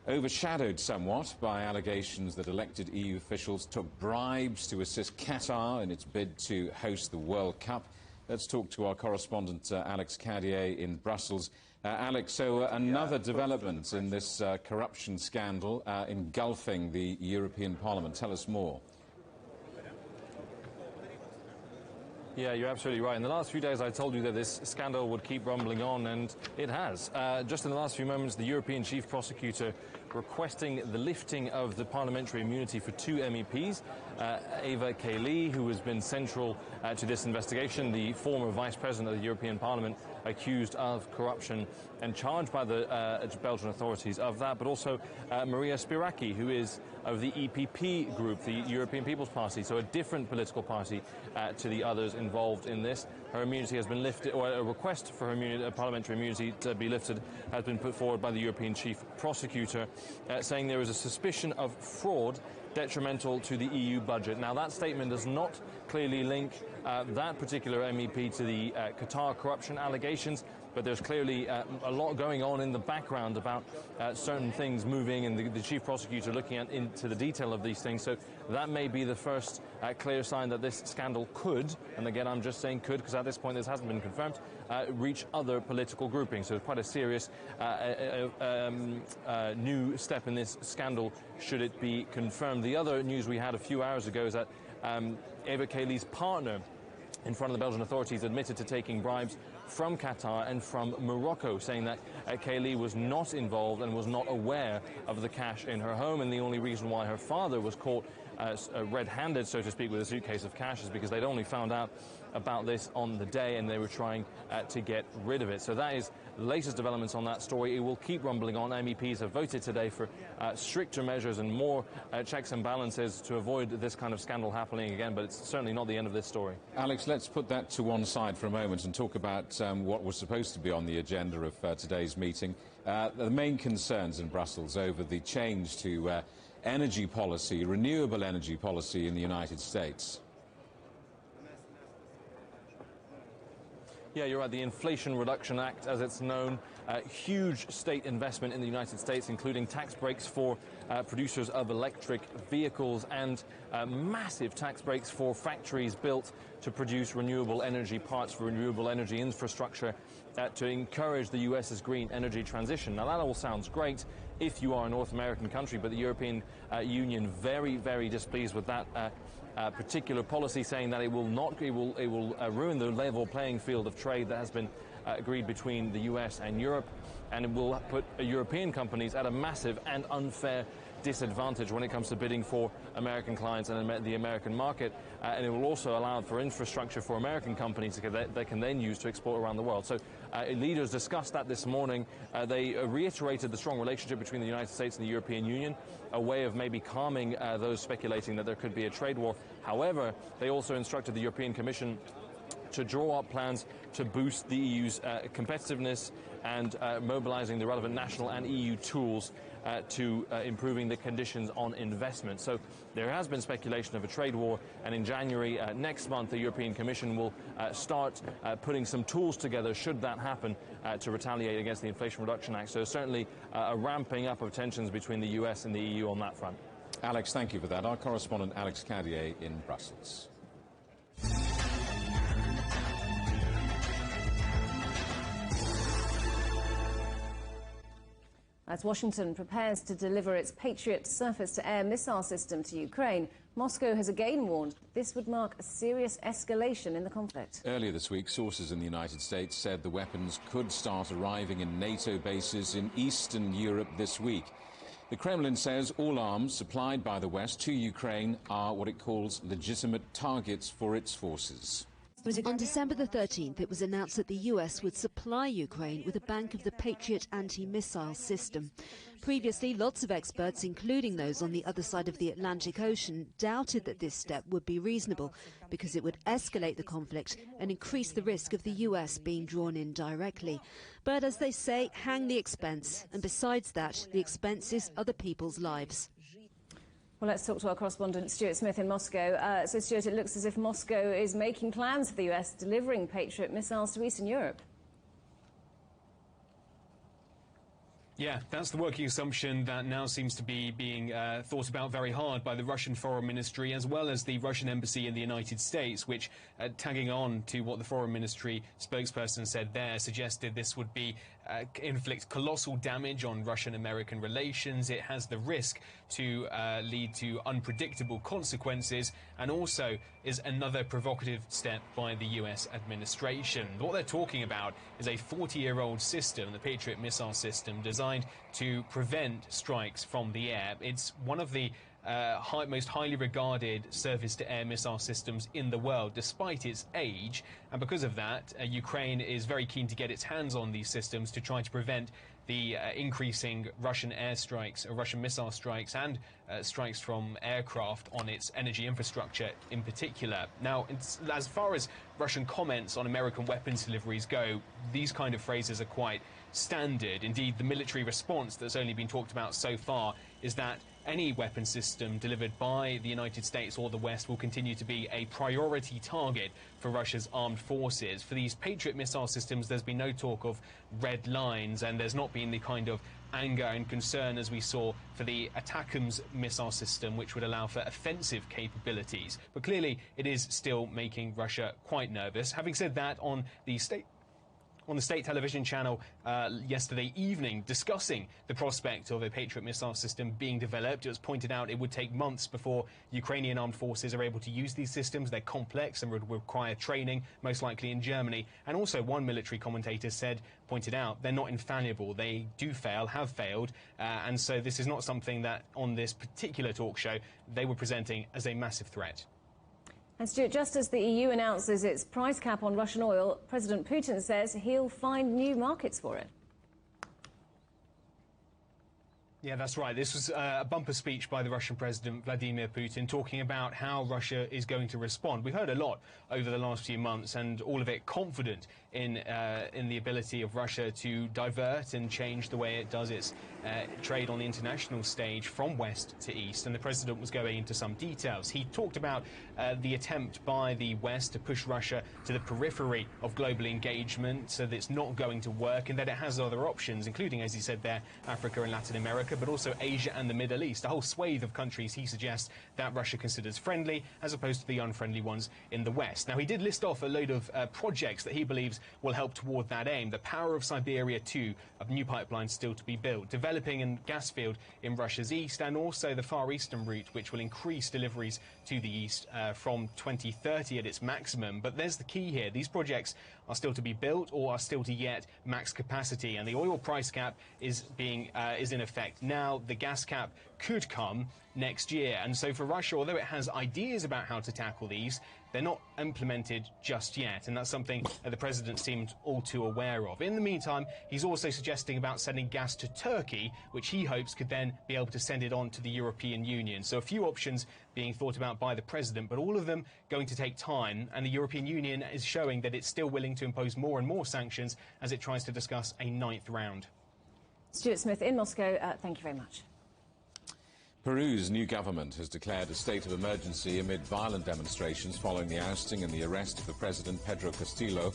Speaker 2: overshadowed somewhat by allegations that elected EU officials took bribes to assist Qatar in its bid to host the World Cup. Let's talk to our correspondent, Alex Cadier in Brussels. Alex, so another development in this corruption scandal engulfing the European Parliament. Tell us more.
Speaker 18: Yeah, you're absolutely right. In the last few days, I told you that this scandal would keep rumbling on, and it has. Just in the last few moments, the European Chief Prosecutor requesting the lifting of the parliamentary immunity for two MEPs, Eva Kaili, who has been central to this investigation, the former Vice President of the European Parliament, accused of corruption and charged by the Belgian authorities of that, but also Maria Spiraki, who is of the EPP group, the European People's Party, so a different political party to the others involved in this. Her immunity has been lifted, or a request for her parliamentary immunity to be lifted has been put forward by the European Chief Prosecutor, saying there is a suspicion of fraud detrimental to the EU budget. Now, that statement does not clearly link that particular MEP to the Qatar corruption allegations, but there's clearly a lot going on in the background about certain things moving, and the Chief Prosecutor looking into the detail of these things. So that may be the first clear sign that this scandal could, and again I'm just saying could because at this point this hasn't been confirmed, reach other political groupings. So it's quite a serious new step in this scandal should it be confirmed. The other news we had a few hours ago is that Eva Kaili's partner in front of the Belgian authorities admitted to taking bribes from Qatar and from Morocco, saying that Kaili was not involved and was not aware of the cash in her home, and the only reason why her father was caught red-handed, so to speak, with a suitcase of cash, is because they'd only found out about this on the day and they were trying to get rid of it. So that is the latest developments on that story. It will keep rumbling on. MEPs have voted today for stricter measures and more checks and balances to avoid this kind of scandal happening again, but it's certainly not the end of this story.
Speaker 2: Alex, let's put that to one side for a moment and talk about what was supposed to be on the agenda of today's meeting. The main concerns in Brussels over the change to energy policy, renewable energy policy in the United States.
Speaker 18: Yeah, you're right. The Inflation Reduction Act, as it's known, huge state investment in the United States, including tax breaks for producers of electric vehicles and massive tax breaks for factories built to produce renewable energy parts for renewable energy infrastructure to encourage the US's green energy transition. Now, that all sounds great if you are a North American country, but the European Union very, very displeased with that particular policy, saying that it will ruin the level playing field of trade that has been agreed between the US and Europe, and it will put European companies at a massive and unfair disadvantage when it comes to bidding for American clients and the American market, and it will also allow for infrastructure for American companies that they can then use to export around the world. So leaders discussed that this morning. They reiterated the strong relationship between the United States and the European Union, a way of maybe calming those speculating that there could be a trade war. However, they also instructed the European Commission to draw up plans to boost the EU's competitiveness and mobilizing the relevant national and EU tools to improving the conditions on investment. So there has been speculation of a trade war, and in January next month the European Commission will start putting some tools together should that happen to retaliate against the Inflation Reduction Act. So certainly a ramping up of tensions between the US and the EU on that front.
Speaker 2: Alex, thank you for that. Our correspondent Alex Cadier in Brussels.
Speaker 3: As Washington prepares to deliver its Patriot surface-to-air missile system to Ukraine, Moscow has again warned this would mark a serious escalation in the conflict.
Speaker 2: Earlier this week, sources in the United States said the weapons could start arriving in NATO bases in Eastern Europe this week. The Kremlin says all arms supplied by the West to Ukraine are what it calls legitimate targets for its forces.
Speaker 19: On December the 13th, it was announced that the US would supply Ukraine with a bank of the Patriot anti-missile system. Previously, lots of experts, including those on the other side of the Atlantic Ocean, doubted that this step would be reasonable because it would escalate the conflict and increase the risk of the US being drawn in directly. But as they say, hang the expense. And besides that, the expense is other people's lives.
Speaker 3: Well, let's talk to our correspondent Stuart Smith in Moscow. So, Stuart, it looks as if Moscow is making plans for the US delivering Patriot missiles to Eastern Europe.
Speaker 20: Yeah, that's the working assumption that now seems to be being thought about very hard by the Russian Foreign Ministry as well as the Russian Embassy in the United States, which, tagging on to what the Foreign Ministry spokesperson said there, suggested this would be inflict colossal damage on Russian-American relations. It has the risk to lead to unpredictable consequences, and also is another provocative step by the US administration. What they're talking about is a 40-year-old system, the Patriot missile system, designed to prevent strikes from the air. It's one of the most highly regarded surface-to-air missile systems in the world, despite its age, and because of that, Ukraine is very keen to get its hands on these systems to try to prevent the increasing Russian airstrikes, Russian missile strikes, and strikes from aircraft on its energy infrastructure in particular. Now, as far as Russian comments on American weapons deliveries go, these kind of phrases are quite standard. Indeed, the military response that's only been talked about so far is that any weapon system delivered by the United States or the West will continue to be a priority target for Russia's armed forces. For these Patriot missile systems, there's been no talk of red lines, and there's not been the kind of anger and concern as we saw for the ATACMS missile system, which would allow for offensive capabilities. But clearly, it is still making Russia quite nervous. Having said that, on the on the state television channel yesterday evening discussing the prospect of a Patriot missile system being developed. It was pointed out it would take months before Ukrainian armed forces are able to use these systems. They're complex and would require training, most likely in Germany. And also one military commentator pointed out they're not infallible. They do fail, have failed, and so this is not something that on this particular talk show they were presenting as a massive threat.
Speaker 3: And Stuart, just as the EU announces its price cap on Russian oil, President Putin says he'll find new markets for it.
Speaker 20: Yeah, that's right. This was a bumper speech by the Russian President Vladimir Putin talking about how Russia is going to respond. We've heard a lot over the last few months, and all of it confident in the ability of Russia to divert and change the way it does its trade on the international stage from west to east. And the president was going into some details. He talked about the attempt by the West to push Russia to the periphery of global engagement, so that it's not going to work, and that it has other options, including, as he said there, Africa and Latin America, but also Asia and the Middle East, a whole swathe of countries he suggests that Russia considers friendly, as opposed to the unfriendly ones in the West. Now, he did list off a load of projects that he believes will help toward that aim. The Power of Siberia 2, a new pipeline still to be built, developing a gas field in Russia's east, and also the Far Eastern route, which will increase deliveries to the east from 2030 at its maximum. But there's the key here. These projects are still to be built or are still to yet max capacity, and the oil price cap is in effect now. The gas cap could come next year, and so for Russia, although it has ideas about how to tackle these, they're not implemented just yet, and that's something the president seemed all too aware of. In the meantime, he's also suggesting about sending gas to Turkey, which he hopes could then be able to send it on to the European Union. So a few options being thought about by the president, but all of them going to take time, and the European Union is showing that it's still willing to impose more and more sanctions as it tries to discuss a 9th round.
Speaker 3: Stuart Smith in Moscow, thank you very much.
Speaker 2: Peru's new government has declared a state of emergency amid violent demonstrations following the ousting and the arrest of the president, Pedro Castillo.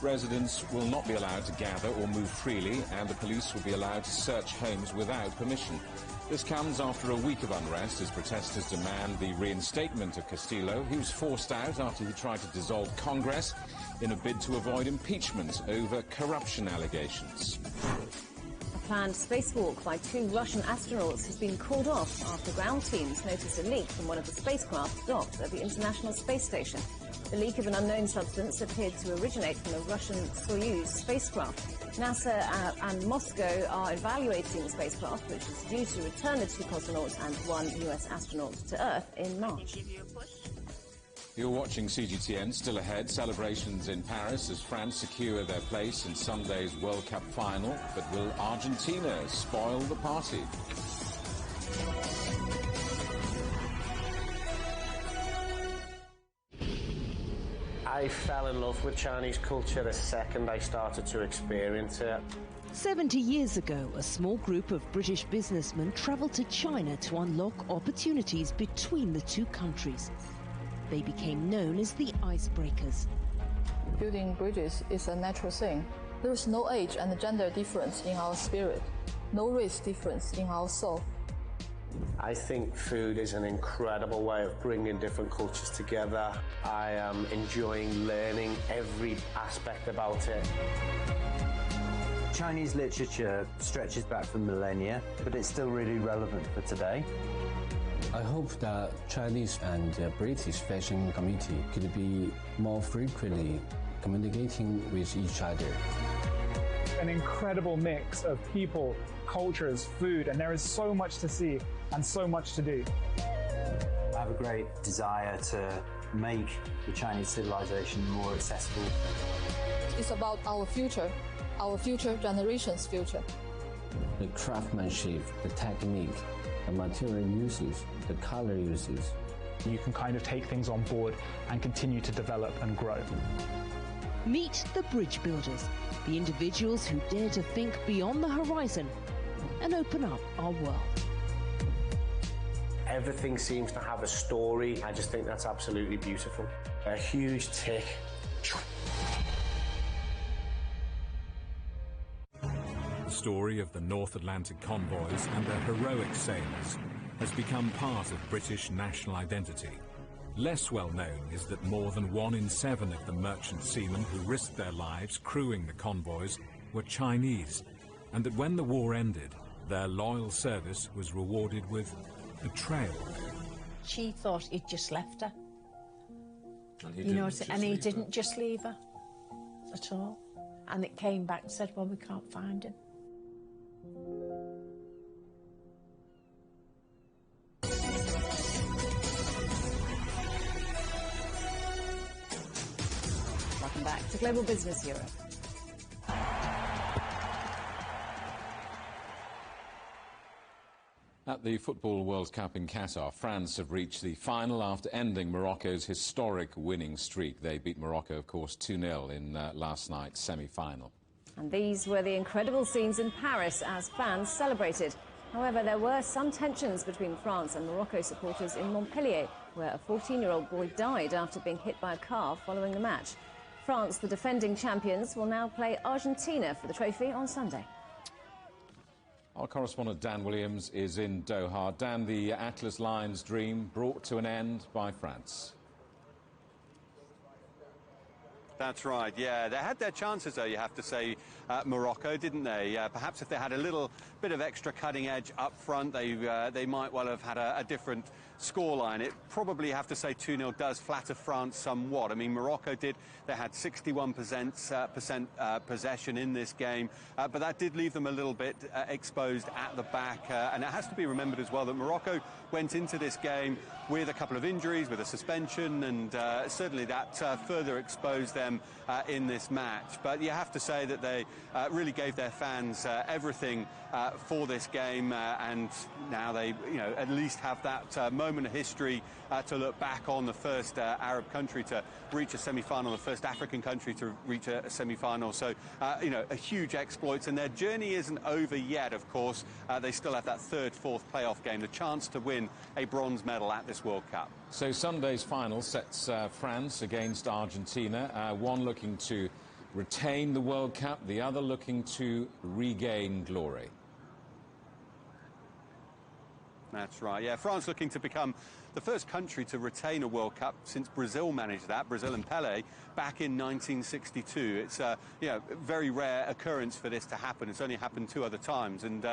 Speaker 2: Residents will not be allowed to gather or move freely, and the police will be allowed to search homes without permission. This comes after a week of unrest as protesters demand the reinstatement of Castillo. He was forced out after he tried to dissolve Congress in a bid to avoid impeachment over corruption allegations.
Speaker 3: A planned spacewalk by 2 Russian astronauts has been called off after ground teams noticed a leak from one of the spacecraft docked at the International Space Station. The leak of an unknown substance appeared to originate from a Russian Soyuz spacecraft. NASA and Moscow are evaluating the spacecraft, which is due to return the 2 cosmonauts and 1 US astronaut to Earth in March.
Speaker 2: You're watching CGTN. Still ahead, celebrations in Paris as France secure their place in Sunday's World Cup final. But will Argentina spoil the party?
Speaker 21: I fell in love with Chinese culture the second I started to experience it.
Speaker 22: 70 years ago, a small group of British businessmen travelled to China to unlock opportunities between the 2 countries. They became known as the icebreakers.
Speaker 23: Building bridges is a natural thing. There is no age and gender difference in our spirit, no race difference in our soul.
Speaker 21: I think food is an incredible way of bringing different cultures together. I am enjoying learning every aspect about it.
Speaker 24: Chinese literature stretches back for millennia, but it's still really relevant for today.
Speaker 25: I hope that Chinese and British fashion community could be more frequently communicating with each other.
Speaker 26: An incredible mix of people, cultures, food, and there is so much to see and so much to do.
Speaker 24: I have a great desire to make the Chinese civilization more accessible.
Speaker 23: It's about our future generation's future.
Speaker 25: The craftsmanship, the technique, the material uses, the color uses.
Speaker 26: You can kind of take things on board and continue to develop and grow.
Speaker 22: Meet the bridge builders, the individuals who dare to think beyond the horizon and open up our world.
Speaker 21: Everything seems to have a story. I just think that's absolutely beautiful. A huge tick.
Speaker 1: The story of the North Atlantic convoys and their heroic sailors has become part of British national identity.
Speaker 4: Less well known is that more than 1 in 7 of the merchant seamen who risked their lives crewing the convoys were Chinese, and that when the war ended, their loyal service was rewarded with betrayal.
Speaker 5: She thought he'd just left her.
Speaker 4: And
Speaker 5: he didn't just leave her at all. And it came back and said, well, we can't find him.
Speaker 3: Welcome back to Global Business Europe.
Speaker 2: At the Football World Cup in Qatar, France have reached the final after ending Morocco's historic winning streak. They beat Morocco, of course, 2-0 in last night's semi-final.
Speaker 3: And these were the incredible scenes in Paris as fans celebrated. However, there were some tensions between France and Morocco supporters in Montpellier, where a 14-year-old boy died after being hit by a car following the match. France, the defending champions, will now play Argentina for the trophy on Sunday.
Speaker 2: Our correspondent Dan Williams is in Doha. Dan, the Atlas Lions' dream brought to an end by France.
Speaker 6: That's right, yeah. They had their chances, though, you have to say, Morocco, didn't they? Perhaps if they had a little bit of extra cutting edge up front, they might well have had a different scoreline. It probably, have to say, 2-0 does flatter France somewhat. I mean, Morocco did. They had 61% possession in this game, but that did leave them a little bit exposed at the back. And it has to be remembered as well that Morocco went into this game with a couple of injuries, with a suspension, and certainly that further exposed them in this match. But you have to say that they really gave their fans everything for this game, and now they, at least have that moment of history to look back on. The first Arab country to reach a semi-final, the first African country to reach a semi-final. So, a huge exploit, and their journey isn't over yet, of course. They still have that third, fourth playoff game, the chance to win a bronze medal at this World Cup.
Speaker 2: So Sunday's final sets France against Argentina, one looking to retain the World Cup, the other looking to regain glory.
Speaker 6: That's right, yeah. France looking to become the first country to retain a World Cup since Brazil managed that, Brazil and Pelé, back in 1962. It's a very rare occurrence for this to happen. It's only happened 2 other times, and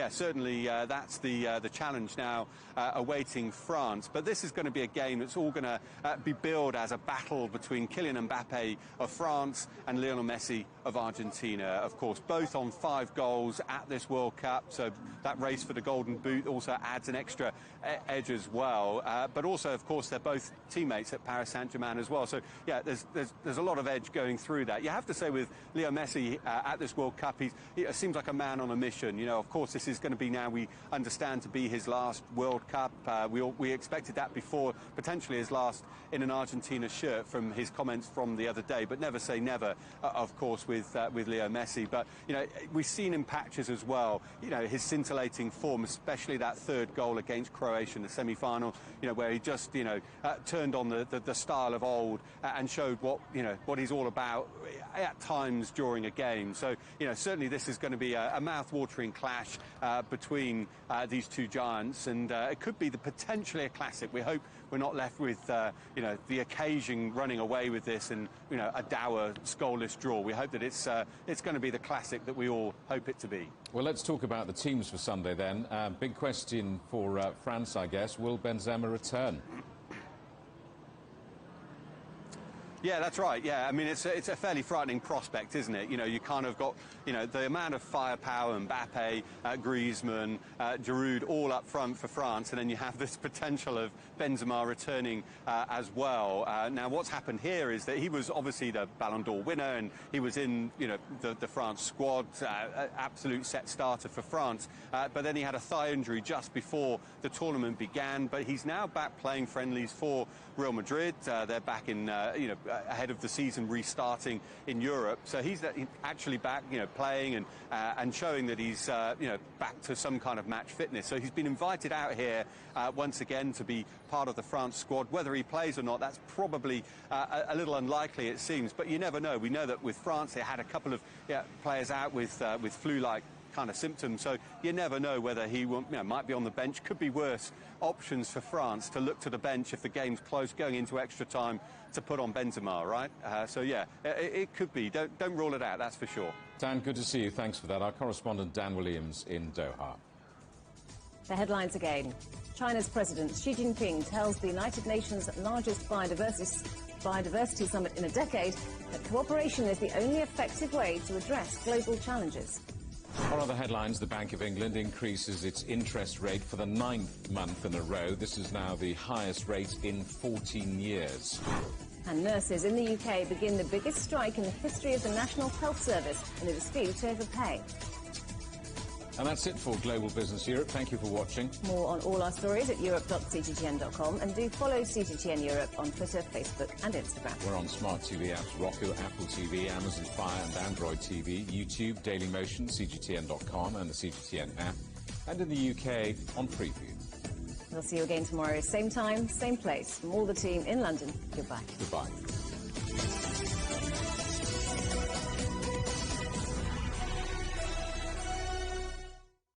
Speaker 6: certainly that's the challenge now awaiting France. But this is going to be a game that's all going to be billed as a battle between Kylian Mbappe of France and Lionel Messi of Argentina. Of course, both on 5 goals at this World Cup, so that race for the Golden Boot also adds an extra edge as well. But also, of course, they're both teammates at Paris Saint-Germain as well. So, yeah, there's a lot of edge going through that. You have to say with Leo Messi at this World Cup, he seems like a man on a mission. Of course, this is going to be, now we understand, to be his last World Cup. We expected that before, potentially his last in an Argentina shirt, from his comments from the other day. But never say never, of course, with Leo Messi. But, we've seen in patches as well, his scintillating form, especially that third goal against Croatia in the semi-final, where he just, turned on the style of old and showed what he's all about at times during a game. So, certainly this is going to be a mouth-watering clash between these two giants, and it could be potentially a classic. We hope we're not left with, the occasion running away with this and, a dour, goalless draw. We hope that it's going to be the classic that we all hope it to be.
Speaker 2: Well, let's talk about the teams for Sunday then. Big question for France, I guess. Will Benzema return?
Speaker 6: Yeah, that's right. Yeah, I mean, it's a fairly frightening prospect, isn't it? You kind of got, the amount of firepower, Mbappe, Griezmann, Giroud, all up front for France, and then you have this potential of Benzema returning as well. Now, what's happened here is that he was obviously the Ballon d'Or winner, and he was in, the France squad, absolute set starter for France. But then he had a thigh injury just before the tournament began. But he's now back playing friendlies for Real Madrid. They're back in, ahead of the season restarting in Europe. So he's actually back, playing and showing that he's, back to some kind of match fitness. So he's been invited out here once again to be part of the France squad. Whether he plays or not, that's probably a little unlikely, it seems. But you never know. We know that with France, they had a couple of players out with flu-like kind of symptoms. So you never know whether he will, might be on the bench. Could be worse options for France to look to the bench if the game's close, going into extra time, to put on Benzema, right? So yeah, it could be. Don't rule it out, that's for sure.
Speaker 2: Dan, good to see you. Thanks for that. Our correspondent Dan Williams in Doha.
Speaker 3: The headlines again. China's President Xi Jinping tells the United Nations' largest biodiversity summit in a decade that cooperation is the only effective way to address global challenges.
Speaker 2: On other headlines, the Bank of England increases its interest rate for the 9th month in a row. This is now the highest rate in 14 years.
Speaker 3: And nurses in the UK begin the biggest strike in the history of the National Health Service in a dispute over pay.
Speaker 2: And that's it for Global Business Europe. Thank you for watching.
Speaker 3: More on all our stories at europe.cgtn.com, and do follow CGTN Europe on Twitter, Facebook and Instagram.
Speaker 2: We're on smart TV apps, Roku, Apple TV, Amazon Fire and Android TV, YouTube, Dailymotion, CGTN.com and the CGTN app, and in the UK on Preview.
Speaker 3: We'll see you again tomorrow, same time, same place. From all the team in London, goodbye.
Speaker 2: Goodbye.